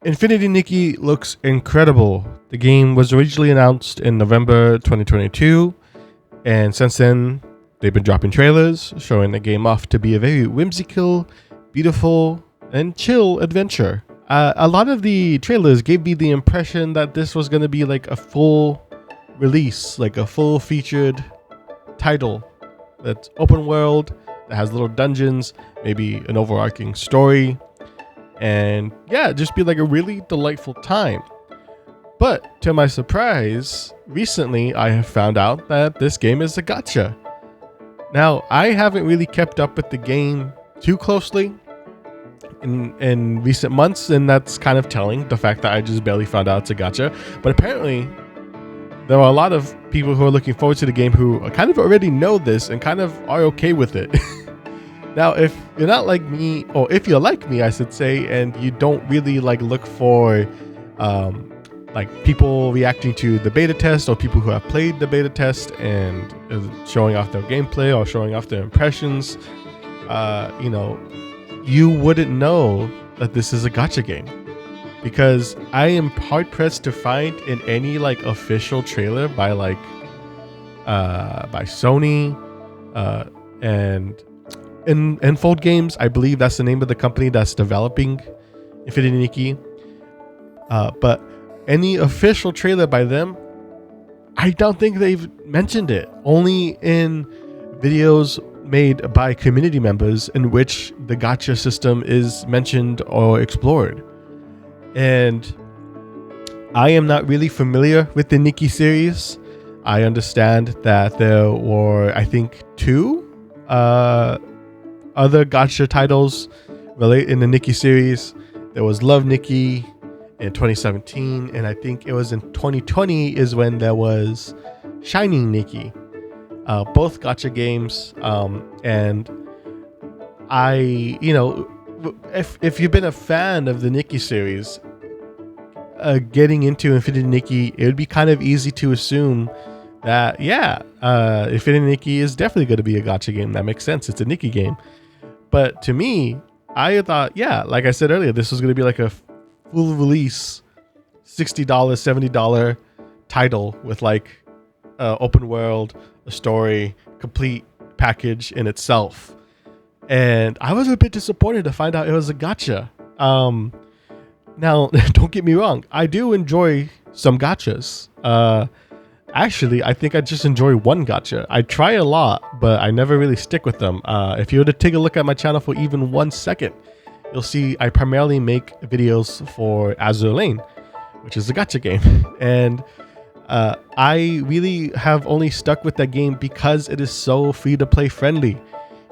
Infinity Nikki looks incredible. The game was originally announced in November 2022, and since then, they've been dropping trailers showing the game off to be a very whimsical, beautiful, and chill adventure. A lot of the trailers gave me the impression that this was going to be like a full release, like a full featured title that's open world, that has little dungeons, maybe an overarching story, and yeah, just be like a really delightful time. But to my surprise, recently I have found out that this game is a gacha. Now, I haven't really kept up with the game too closely in recent months, and that's kind of telling, the fact that I just barely found out it's a gacha. But apparently, there are a lot of people who are looking forward to the game who kind of already know this and kind of are okay with it. Now, if you're not like me, or if you're like me, I should say, and you don't really like look for like people reacting to the beta test or people who have played the beta test and showing off their gameplay or showing off their impressions, you wouldn't know that this is a gacha game, because I am hard pressed to find in any like official trailer by Sony and Enfold Games. I believe that's the name of the company that's developing Infinity Nikki. But any official trailer by them, I don't think they've mentioned it. Only in videos made by community members in which the gacha system is mentioned or explored. And I am not really familiar with the Nikki series. I understand that there were, I think, 2 other gacha titles in the Nikki series. There was Love Nikki in 2017, and I think it was in 2020 is when there was Shining Nikki. Both gacha games, and I, if you've been a fan of the Nikki series, getting into Infinity Nikki, it would be kind of easy to assume that, Infinity Nikki is definitely going to be a gacha game. That makes sense. It's a Nikki game. But to me, I thought, like I said earlier, this was going to be like a full release, $60, $70 title with like open world, a story, complete package in itself. And I was a bit disappointed to find out it was a gacha. Now, don't get me wrong, I do enjoy some gachas. Actually, I think I just enjoy one gacha. I try a lot, but I never really stick with them. If you were to take a look at my channel for even 1 second, you'll see I primarily make videos for Azur Lane, which is a gacha game. And I really have only stuck with that game because it is so free-to-play friendly.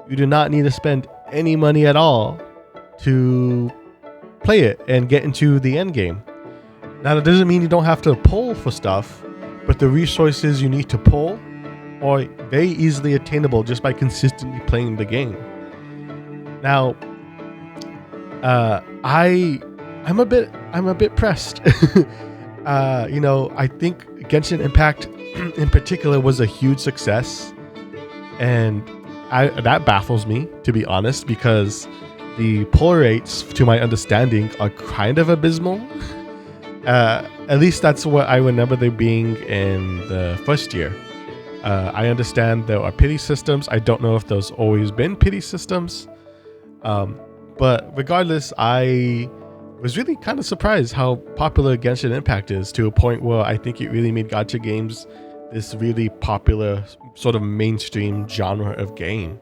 You do not need to spend any money at all to play it and get into the end game. Now, that doesn't mean you don't have to pull for stuff, but the resources you need to pull are very easily attainable just by consistently playing the game. Now, I'm a bit pressed. I think Genshin Impact in particular was a huge success, and that baffles me, to be honest, because the pull rates, to my understanding, are kind of abysmal. At least that's what I remember there being in the first year. I understand there are pity systems. I don't know if there's always been pity systems. But regardless, I was really kind of surprised how popular Genshin Impact is, to a point where I think it really made gacha games this really popular sort of mainstream genre of game.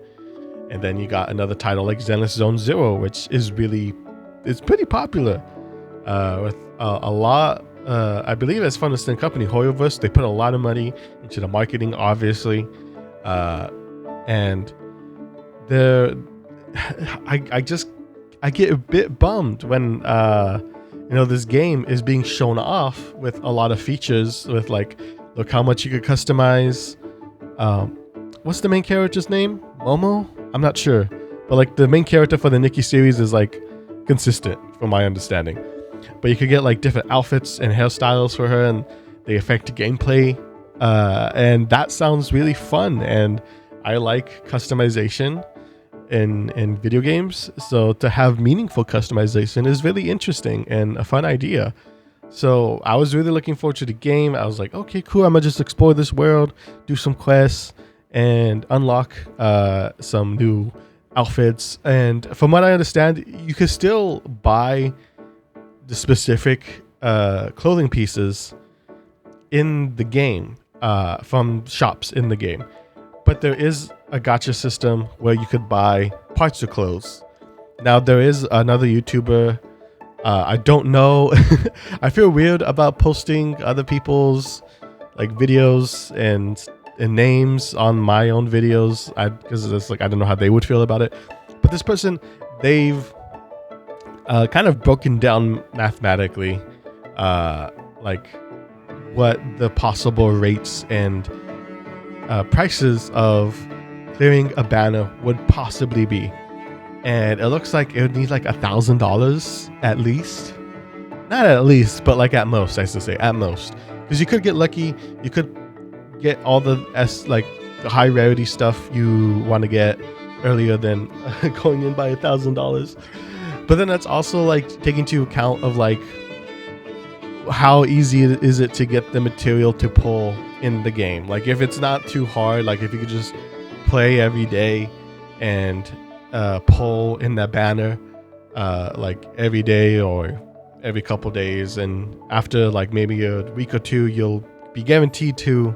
And then you got another title like Zenless Zone Zero, which is it's pretty popular with a lot. I believe it's from the same company, Hoyoverse. They put a lot of money into the marketing, obviously, and I get a bit bummed when this game is being shown off with a lot of features, with like, look how much you could customize. What's the main character's name? Momo? I'm not sure, but like the main character for the Nikki series is like consistent from my understanding. But you could get like different outfits and hairstyles for her, and they affect gameplay. And that sounds really fun, and I like customization. in video games. So to have meaningful customization is really interesting and a fun idea. So I was really looking forward to the game. I was like, okay, cool. I'm gonna just explore this world, do some quests, and unlock some new outfits. And from what I understand, you can still buy the specific clothing pieces in the game from shops in the game. But there is a gacha system where you could buy parts of clothes. Now there is another YouTuber. I don't know. I feel weird about posting other people's like videos and names on my own videos because it's like I don't know how they would feel about it. But this person, they've kind of broken down mathematically like what the possible rates and prices of clearing a banner would possibly be. And it looks like it would need like $1,000 at least. Not at least, but like at most, I should say, at most. Because you could get lucky, you could get all the the high rarity stuff you want to get earlier than going in by $1,000. But then that's also like taking into account of like how easy is it to get the material to pull in the game. Like if it's not too hard, like if you could just play every day and pull in that banner like every day or every couple days, and after like maybe a week or two you'll be guaranteed to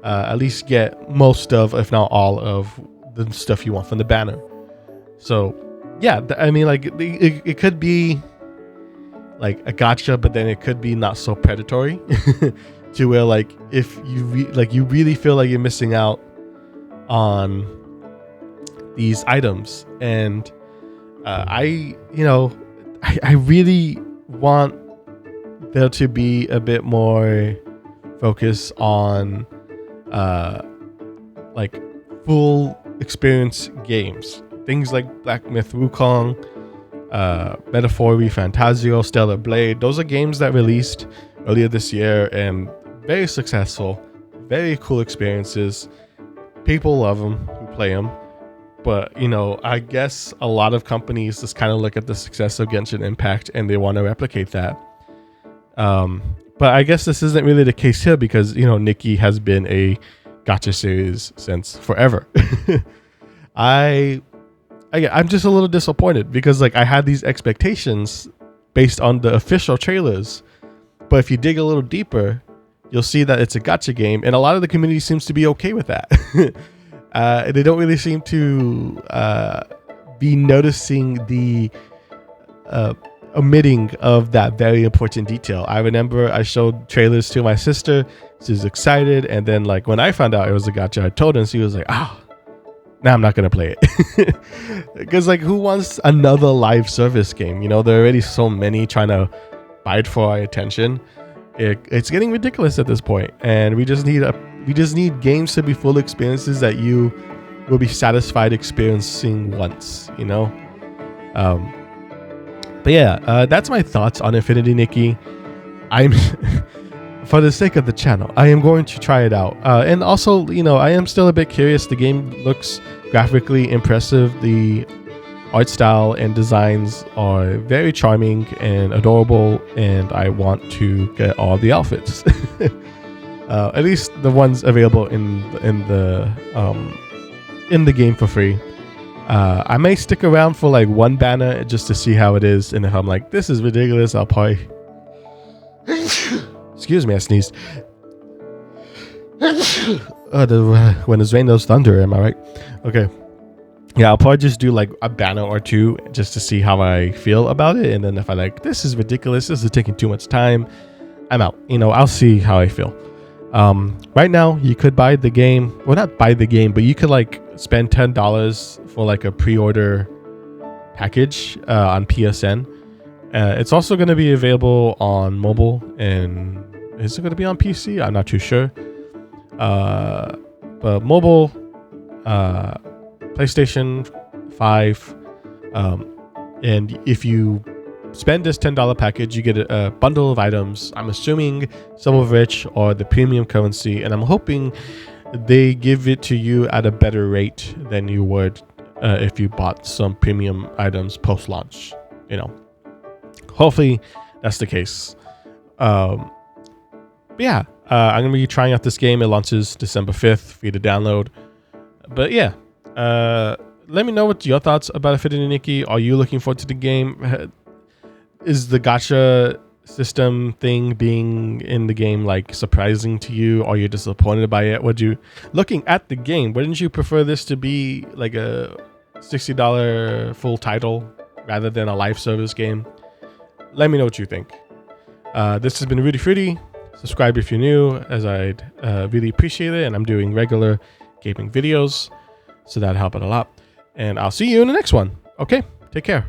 at least get most of, if not all of, the stuff you want from the banner. So yeah, I mean, like it could be like a gacha, but then it could be not so predatory to where like if you you really feel like you're missing out on these items. And I really want there to be a bit more focus on like full experience games, things like Black Myth Wukong, Metaphori Fantasio, Stellar Blade. Those are games that released earlier this year and very successful, very cool experiences. People love them who play them. But, I guess a lot of companies just kind of look at the success of Genshin Impact and they want to replicate that. But I guess this isn't really the case here because, Nikki has been a gacha series since forever. I'm just a little disappointed because like I had these expectations based on the official trailers. But if you dig a little deeper, you'll see that it's a gacha game, and a lot of the community seems to be okay with that. They don't really seem to be noticing the omitting of that very important detail. I remember I showed trailers to my sister. She was excited, and then like when I found out it was a gacha, I told her, and she was like, now I'm not gonna play it. Because like who wants another live service game? There are already so many trying to fight for our attention. It's getting ridiculous at this point, and we just need games to be full experiences that you will be satisfied experiencing once. But yeah, that's my thoughts on Infinity Nikki. I'm for the sake of the channel, I am going to try it out, and also I am still a bit curious. The game looks graphically impressive. The art style and designs are very charming and adorable, and I want to get all the outfits. At least the ones available in the game for free. I may stick around for like one banner just to see how it is, and if I'm like, this is ridiculous, I'll probably excuse me, I sneezed. When it's rain, there's thunder, am I right? Okay. Yeah, I'll probably just do like a banner or two just to see how I feel about it. And then if I like, this is ridiculous, this is taking too much time, I'm out. I'll see how I feel. Right now, you could buy the game. Well, not buy the game, but you could like spend $10 for like a pre-order package on PSN. It's also going to be available on mobile, and is it going to be on PC? I'm not too sure. But mobile, PlayStation 5, and if you spend this $10 package, you get a bundle of items. I'm assuming some of which are the premium currency, and I'm hoping they give it to you at a better rate than you would if you bought some premium items post launch. Hopefully that's the case. But yeah, I'm gonna be trying out this game. It launches December 5th, free to download. But yeah, let me know what your thoughts about Fit in Nikki. Are you looking forward to the game? Is the gacha system thing being in the game like surprising to you? Are you disappointed by it? Looking at the game, wouldn't you prefer this to be like a $60 full title rather than a live service game? Let me know what you think. This has been Rudy Fruity. Subscribe if you're new, as I'd really appreciate it. And I'm doing regular gaming videos, so that'd help it a lot. And I'll see you in the next one. Okay, take care.